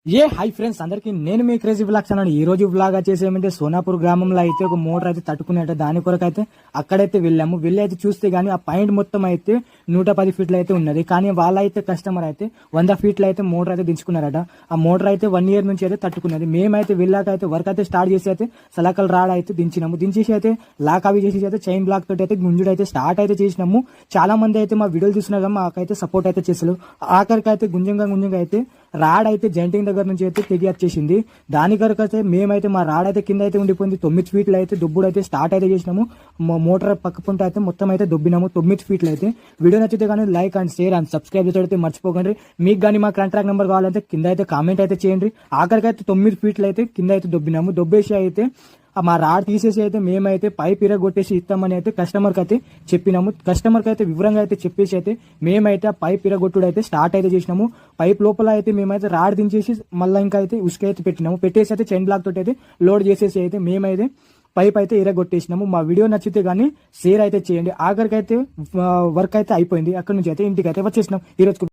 Hi friends అందరికి నేను మీ crazy blogs అన్నాను. ఈ రోజు బ్లాగ్ వచ్చేసి ఏమంటే సోనాపూర్ గ్రామంలో అయితే ఒక మోటార్ అయితే తట్టుకునేట దాని కొరకు అయితే అక్కడైతే వెళ్ళాము. వెళ్ళి అయితే చూస్తే గానీ ఆ పాయింట్ మొత్తం అయితే 110 ఫీట్లు అయితే ఉన్నది. కానీ వాళ్ళైతే కస్టమర్ అయితే 100 ఫీట్లు అయితే మోటార్ అయితే దించుకున్నారట. ఆ మోటార్ అయితే 1 ఇయర్ నుంచి అయితే తట్టుకున్నది. మేమైతే వెళ్ళాక అయితే వర్క్ అయితే స్టార్ట్ చేసి అయితే సలకల్ రాడ్ అయితే దించినాము. దించేసి అయితే లాక్ అవి చేసి అయితే చైన్ బ్లాక్ తోటి అయితే గుంజుడు అయితే స్టార్ట్ అయితే చేసినాము. చాలా మంది అయితే మా వీడియోలు చూస్తున్నారు, మాకైతే సపోర్ట్ అయితే చేస్తారు. ఆఖరికి అయితే గుంజంగా అయితే రాడ్ అయితే జంటింగ్ దగ్గర నుంచి అయితే తెగి వచ్చేసింది. దాని కొరకు అయితే మేమైతే మా రాడ్ అయితే కింద అయితే ఉండిపోయింది. 9 ఫీట్లు అయితే దుబ్బుడు అయితే స్టార్ట్ అయితే చేసినాము. మోటార్ పక్క పుంట అయితే మొత్తం అయితే దొబ్బినాము 9 ఫీట్లు అయితే. వీడియో నచ్చితే కానీ like and share and subscribe అయితే మర్చిపోకండి. మీకు కానీ మా కాంట్రాక్ట్ నెంబర్ కావాలంటే కింద అయితే కామెంట్ అయితే చేయండి. ఆఖరికి అయితే 9 ఫీట్లు అయితే కింద అయితే దొబ్బినాము. దొబ్బేసి అయితే మా రాడ్ తీసేసి అయితే మేమైతే పైప్ ఇరగొట్టేసి ఇస్తామని అయితే కస్టమర్కి అయితే చెప్పినాము. కస్టమర్కి అయితే వివరంగా అయితే చెప్పేసి అయితే మేమైతే ఆ పైప్ ఇరగొట్టుడు అయితే స్టార్ట్ అయితే చేసినాము. పైప్ లోపల అయితే మేమైతే రాడ్ దించేసి మళ్ళీ ఇంకా అయితే ఉసుక అయితే పెట్టినాము. పెట్టేసి అయితే చైన్ బ్లాక్ తోటి అయితే లోడ్ చేసేసి అయితే మేమైతే పైప్ అయితే ఇరగొట్టేసినాము. మా వీడియో నచ్చితే కానీ షేర్ అయితే చేయండి. ఆఖరికి అయితే వర్క్ అయితే అయిపోయింది. అక్కడ నుంచి అయితే ఇంటికి అయితే వచ్చేసినాం ఈరోజు.